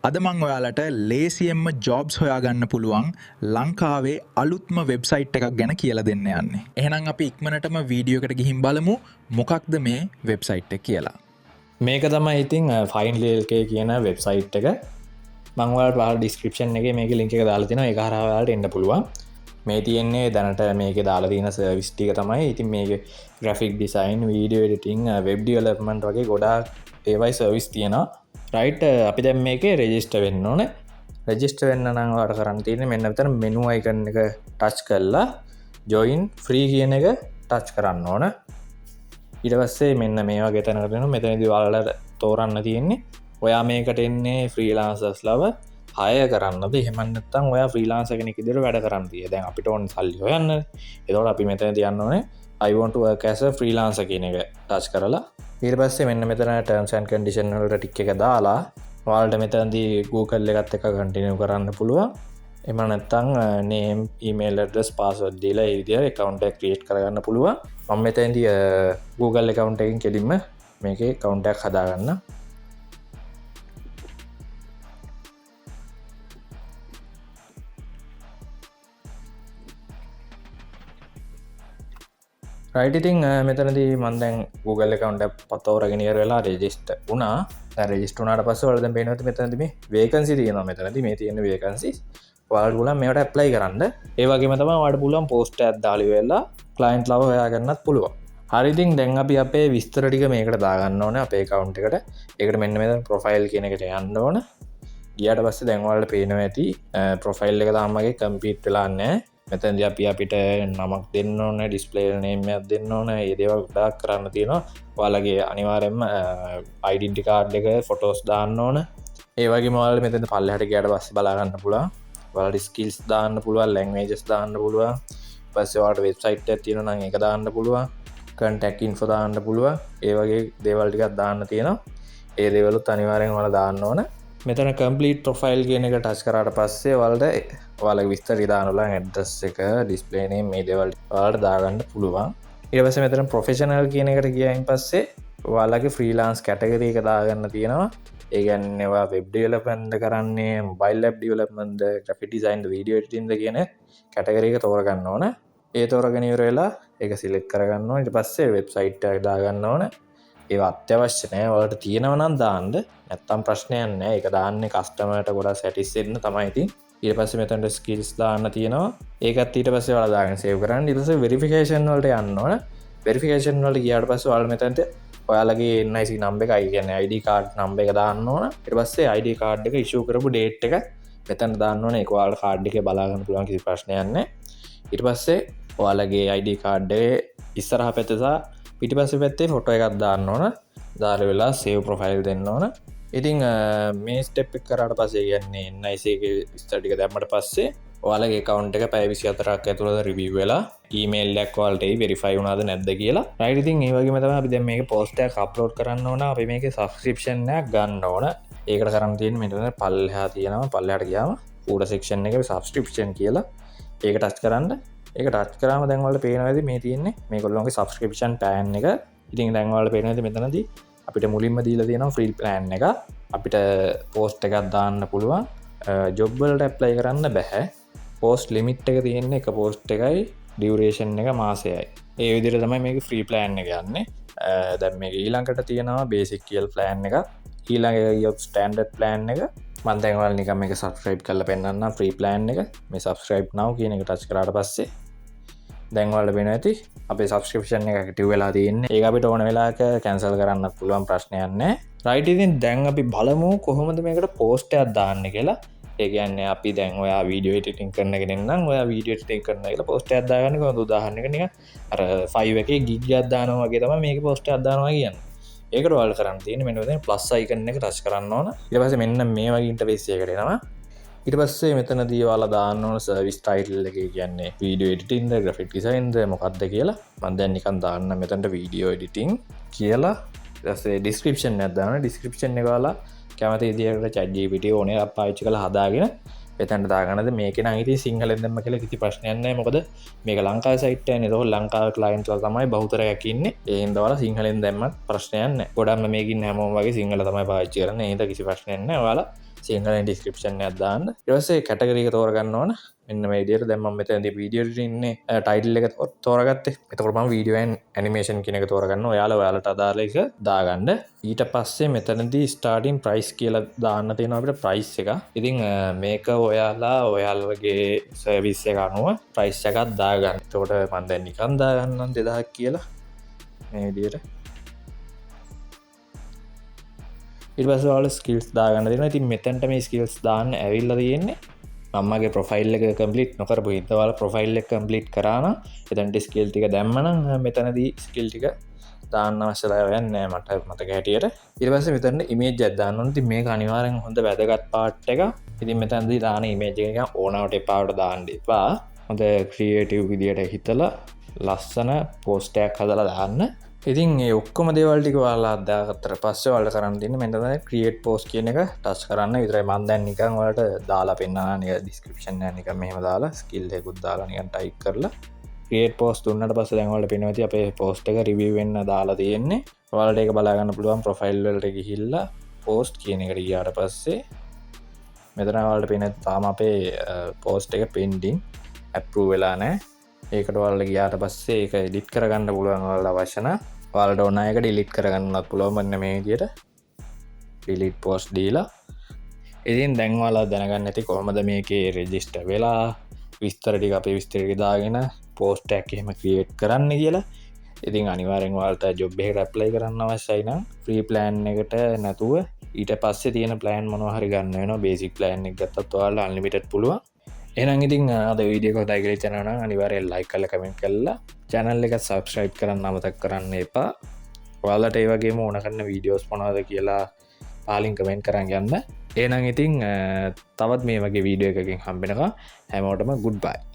අද මං ඔයාලට ලේසියෙන්ම ජොබ්ස් හොයාගන්න පුළුවන් ලංකාවේ අලුත්ම වෙබ්සයිට් එකක් ගැන කියලා දෙන්න යන්නේ. එහෙනම් අපි ඉක්මනටම වීඩියෝ එකට ගිහින් බලමු මොකක්ද මේ වෙබ්සයිට් එක කියලා. මේක තමයි ඉතින් ෆයින්ලේල්කේ කියන වෙබ්සයිට් එක. මංවල් පහල් ඩිස්ක්‍රපෂන් එක මේක ලින්ක එක දාලා තින එක හරවාලට එන්න පුළුවන්. මේ තියෙන්නේ දැනට මේක දාලා තින සර්විස්ටික තමයි. ඉතින් මේක graphic design video editing web development වගේ ගොඩාක් ඒවයි සර්විස් තියෙනවා. රයිට් අපි දැම් මේක රෙජිස්ට වෙන්න ඕන. රෙජිස්ට වෙන්න නංවාට කරන්න තියෙන මෙන්න විතර මෙනු අයිකන් එක ටච් කරලා ජොයින් ෆ්‍රී කියන එක ටච් කරන්න ඕන. ඊට පස්සේ මෙන්න මේවා ගෙතනකටන මෙතනදි වලට තෝරන්න තියෙන්නේ ඔයා මේකට එන්නේ ෆ්‍රීලාන්සස් ලව හය කරන්නද හෙමන්නත්තන් ඔයා ෆ්‍රීලාන්ස කෙනෙක් ඉදිර වැඩ කරන්න තිය දැන් අපිට ඔන් සල්ලි හොයන්න. එතවට අපි මෙතන තියන්න ඕනේ අයිවන්ට කැස ෆ්‍රීලාන්ස කියන එක ටච් කරලා ඊට පස්සේ මෙන්න මෙතන ටර්ම්ස් ඇන්ඩ් කන්ඩිෂන් වලට ටික් එක දාලා ඔයාලට මෙතනදී Google එකත් එක කන්ටිනියු කරන්න පුළුවන්. එහෙම නැත්නම් name email address password දීලා ඒ විදිහට account එක create කරගන්න පුළුවන්. මම මෙතනදී Google account එකකින් කෙලින්ම මේකේ account එකක් හදාගන්න. රයිටඉතින් මෙතනදී මන්දැන් Google account පතෝරගෙන වෙලා රෙජිස්ට වුණා. රෙජිස්ටුනාට පස්ස වලද පේනවති මෙතනතිම වේකන්සි තියෙන මෙතනති මේ තියෙන වේකන්සි වාල්ගුලන් මේට ඇප්ලයි කරන්න ඒවගේ මතම වඩ පුලන් පෝස්ට ඇත්දාලි වෙල්ලා කලයින්ට් ලව හොයාගන්නත් පුළුවන්. හරිතින් දැන් අපි අපේ විස්තරටික මේකට දාගන්න ඕන අපේ කවුන්් එකට එකට මෙන්න මෙ ප්‍රොෆයිල් කියනකට යන්න ඕන. ගියට පස්ස දැන්වලට පේනව ඇති ප්‍රොෆයිල් එක තාමගේ කම්පීට් වෙලාන්නෑ මෙතැද අපි අපිට නමක් දෙන්න ඕන ඩිස්පලේනේමයක් දෙන්න ඕන ඒදේවල් ගොඩක් කරන්න තියෙනවා. ඔයාලගේ අනිවාරෙන්ම අයිඩන්ටිකාඩ් එක ෆොටෝස් දාන්න ඕන. ඒවගේ මවල් මෙතැද පල්ලහට ගයට බස් බලාගන්න පුළා වලට ස්කිල්ස් දාන්න පුළුවන් ලැංවේජස් දාන්න පුළුවන් පස්සවාට වෙබ්සයිට් තියෙන නම් එක දාන්න පුළුවන් කන්ටැක් ඉන්ෆෝ දාන්න පුළුවන් ඒවගේ දේවල්ටිකත් දාන්න තියෙනවා. ඒ දේවලුත් අනිවාරෙන් වල දාන්න ඕන. මෙතන කම්පලීට් ප්‍රොෆයිල් කියන එක ටච් කරට පස්සේ වලට ඔයාල විස්තර ඉදානුලා ඇඩ්‍රස් එක ඩිස්පලේනේ මේ දෙවල් වාලට දාගන්න පුළුවන්. ඒවස මෙතන ප්‍රොෆෙෂනල් කියන එකට ගියයින් පස්සේ ඔයාලගේ ෆ්‍රීලාන්ස් කැටගරී එක දාගන්න තියෙනවා. ඒගැන්නවා වෙබ් ඩියලපන්ද කරන්නේ බයිල් ලබ් ඩියලපමන්ද ග්‍රෆික් ඩිසයින් වීඩියෝ එඩිටින්ද කියන කැටගරීක තෝරගන්න ඕන. ඒ තෝරගෙනවරලා එක සිලෙක් කරගන්න ඊට පස්සේ වෙබ්සයිට් දාගන්න ඕන. ඒ අත්‍යවශ්‍යනය වලට තියෙනවනම් දාන්ඩ නැත්තම් ප්‍රශ්නයන්න එක දාන්න කස්ටමට ගොඩා සැටිස්සෙන්න්න තමයිති ඊට පස්ස මෙතැන්ට ස්කිල්ස් දාන්න තියෙනවා ඒකත් ඊට පස්සේ වලදාගෙන සේව කරන්න ඉටස වෙරිෆිකේෂන් වලට යන්න ඕන. වෙරිෆිකේෂන් වලට ගියාට පස්ස වල් මෙතැන්ට ඔයාලගේ එන්නයිසි නම්බ එක අයිගන්න අයිඩ කාඩ් නම්බ එක දාන්න ඕන. ඉට පස්සේ අයිඩ කාඩ් එක ඉශූ කරපු ඩේට් එක මෙතැන් දාන්න ඕන එකවාල් කාඩ් එක බලාගන්න පුළුවන් කිසි ප්‍රශ්නයන්න. ඉට පස්සේ ඔයාලගේ අයිඩ කාඩ්ඩේ ඉස්සරහ පැතසා පිටි පස්ස පැත්තේ ෆොටෝ එකක් දාන්න ඕන. දාර වෙලා සේව් ප්‍රොෆයිල් දෙන්න ඕන. ඉතිං මේ ස්ටෙප් කරට පසේ කියන්නේ එන්නයිසේක ස්ටටික දැම්මට පස්සේ ඔයාලගේ කවන්් එක පැවිසි අතරක් ඇතුළද රිබිය වෙලා ඊමේල්ලක් වල්ට වෙරිෆයි වුනාද නැද්ද කියලා රයිටින් ඒවගේ මතම අපි දැ මේ පෝස්ටයක් අප්ලෝඩ් කරන්න ඕන අපි මේක සබස්ක්‍රපෂන්යක් ගන්න ඕන. ඒකට කරන්න තියෙන මෙටන පල්හා තියෙනවා පල්ලට ගයාම ූඩ සෙක්ෂන් එක සබස්ක්‍රපෂන් කියලා ඒක ටච් කරන්න ඒක ටච් කරම දැන්වල පේනවද මේ තියන්නේ මේ කොල්ලොගේ සබස්ක්‍රපෂන් පෑන් එක ඉතින් දැන්වල පේනද මෙතනද අපිට මුලින්ම දීල තියෙනවා ෆ්‍රී ප්ලෑන් එක අපිට පෝස්ට් එකක් දාන්න පුළුවන්. ජොබ්වලට ඇප්ලයි කරන්න බැහැ පෝස්ට් ලිමිට් එක තියෙන්නේ එක පෝස්ට් එකයි ඩියවරේෂන් එක මාසයයි. ඒ විදිර තමයි මේක ෆ්‍රී ප්ලෑන් එක යන්නේ. දැම් මේ ඊළඟට තියෙනවා බේසික් කියල් ප්ලෑන් එක ඊළඟ යොත් ස්ටන්ඩඩ් ප්ලෑන් එක මන්තැන්වල් නිකම එක සබස්ක්‍රයිබ් කල පෙන්න්න ෆ්‍රී ප්ලෑන් එක මේ සබස්ක්‍රයිබ් නව කියන එක ටච් කරට පස්සේ දැන්වල වෙන ඇති අප සබස්ක්‍රපෂන් එක ටිව වෙලා තියන්න ඒ අපිට ඕන වෙලාක කැන්සල් කරන්න පුළුවන් ප්‍රශ්නයන්න රයිටඉතින් දැන් අපි බලමු කොහොමද මේකට පෝස්ටයක් දාන්න කියලා. ඒගන්න අපි දැන් ඔයා වීඩියෝ ටිටින් කරනගෙනන්නම් ඔය වීඩියෝ ටින් කරන කියලා පෝස්ට අදාගන්න උදාහරන්නකන අර ෆයි එක ගිග අදානවගේ තම මේක පෝස්ට අදානවා කියන්න ඒකට වල් කරන්න තියෙන මෙනවද ප්ලස් අයිකන්න එක ටච් කරන්න ඕන. ඉට පස මෙන්න මේ වගේට වෙස්සිය කරෙනවා. ඉට පස්සේ මෙතන දීවාල දාන්න ඕන සර්විස් ටයිටල් එක කියන්නේ වීඩියෝ එඩිටින්ද ග්‍රෆික් ඩිසයින්ද මොකක්ද කියලා මන්දැන් නිකන් දාන්න මෙතැන්ට වීඩියෝ එඩිටිං කියලා ඩිස්ක්‍රපෂන් ඇදදාන ඩිස්ක්‍රපෂන් එකවාලා කැමති දිකට චජ්ජීපිට ඕන පාච්චි කළ හදාගෙන එතැන්ට දාගනද මේක නහිති සිංහලෙන්දම කළ කිසි ප්‍රශ්නයන්න මොකද මේක ලංකා සයිට නතව ලංකාව ලයින්ටල තමයි බෞතරයක්කින්න ඒන්දවල සිංහලෙන් දැම්මත් ප්‍රශ්නයන්න ගොඩම මේකින් හැමෝම් වගේ සිංහල තමයි පාච්චි කරන ඒද කිසි ප්‍රශ්නයන්න වාලා සිංහලෙන් ඩිස්ක්‍රිප්ෂන් එකක් දාන්න. ඊට පස්සේ කැටගරි එක තෝරගන්න ඕන. මෙන්න මේ විදිහට දැන් මම මෙතනදී වීඩියෝ එඩිටින් ඉන්නේ ටයිටල් එක තෝරගත්තේ. එතකොට මම වීඩියෝ ඇන් ඇනිමේෂන් කියන එක තෝරගන්න. ඔයාලට අදාළ එක දාගන්න. ඊට පස්සේ මෙතනදී ස්ටාර්ටින් ප්‍රයිස් කියලා දාන්න තියෙනවා අපිට ප්‍රයිස් එක. ඉතින් මේක ඔයාලගේ සර්විස් එක අනුව ප්‍රයිස් එකක් දාගන්න. එතකොට මම දැන් නිකන් දාගන්නම් 2000 කියලා මේ විදිහට. ඊට පස්සේ ඔයාලා ස්කිල්ස් දාගන්න දෙනවා. ඉතින් මෙතනට මේ ස්කිල්ස් දාන්න ඇවිල්ලා තියෙන්නේ මමගේ ප්‍රොෆයිල් එක කම්ප්ලීට් නොකරපු හින්දා ඔයාලා ප්‍රොෆයිල් එක කම්ප්ලීට් කරා නම් එතනට ස්කිල් ටික දැම්මනම් මෙතනදී ස්කිල් ටික දාන්න අවශ්‍යතාවයක් නැහැ මට මතක හැටියට. ඊට පස්සේ මෙතන ඉමේජ් එකක් දාන්න ඕනේ. ඉතින් මේක අනිවාර්යෙන් හොඳ වැදගත් පාර්ට් එක. ඉතින් මෙතනදී දාන ඉමේජ් එක නිකන් ඕනවට එපාවට දාන්න එපා. හොඳ ක්‍රියේටිව් විදියට හිතලා ලස්සන පෝස්ට් එකක් හදලා දාන්න. ඉතින් ඒ ඔක්කොම දේවල් ටික ඔයාලා දාගත්තට පස්සේ ඔයාලට කරන්න තියෙන්නේ මෙන්න තමයි ක්‍රියේට් පෝස්ට් කියන එක ටච් කරන්න විතරයි. මම දැන් නිකන් ඔයාලට දාලා පෙන්නනවා නිකන් ඩිස්ක්‍රිප්ෂන් එක නිකන් මෙහෙම දාලා ස්කිල් එකකුත් දාලා නිකන් ටයිප් කරලා ක්‍රියේට් පෝස්ට් දුන්නාට පස්සේ දැන් ඔයාලට පේනවා ඇති අපේ පෝස්ට් එක රිවිව් වෙන්න දාලා තියෙන්නේ. ඔයාලට ඒක බලා ගන්න පුළුවන් ප්‍රොෆයිල් වලට ගිහිල්ලා පෝස්ට් කියන එකට ගියාට පස්සේ මෙතන ඔයාලට පේන තාම අපේ පෝස්ට් එක පෙන්ඩින් ඇප්රූව් වෙලා නැහැ. ඒකට ඔයාලට ගියාට පස්සේ ඒක එඩිට් කරගන්න පුළුවන් ඔයාලට අවශ්‍ය නම් ඔයාලට ඕන එක ඩිලීට් කරගන්නත් පුළුවන් මෙන්න මේ විදියට ඩිලීට් පෝස්ට් දීලා. ඉතින් දැන් ඔයාලා දැනගන්න ඇති කොහොමද මේකේ රෙජිස්ටර් වෙලා විස්තර ටික අපේ විස්තර ටික දාගෙන පෝස්ට් එකක් එහෙම ක්‍රියේට් කරන්න කියලා. ඉතින් අනිවාර්යෙන් ඔයාලට ජොබ් එකකට ඇප්ලයි කරන්න අවශ්‍යයි නම් ෆ්‍රී ප්ලෑන් එකට නැතුව ඊට පස්සේ තියෙන ප්ලෑන් මොනවා හරි ගන්න වෙනවා. බේසික් ප්ලෑන් එක ගත්තත් ඔයාලට අන්ලිමිටඩ් පුළුවන්. එහෙනම් ඉතින් අද වීඩියෝ එක හොඳයි කියලා හිතනවා නම් අනිවාර්යෙන් ලයික් කරලා කමෙන්ට් කරලා channel එක subscribe කරන්න අමතක කරන්න එපා. ඔයාලට ඒ වගේම ඕන කරන වීඩියෝස් මොනවද කියලා පාලින් කමෙන්ට් කරන් යන්න. එහෙනම් ඉතින් තවත් මේ වගේ වීඩියෝ එකකින් හම්බ වෙනකම් හැමෝටම good bye.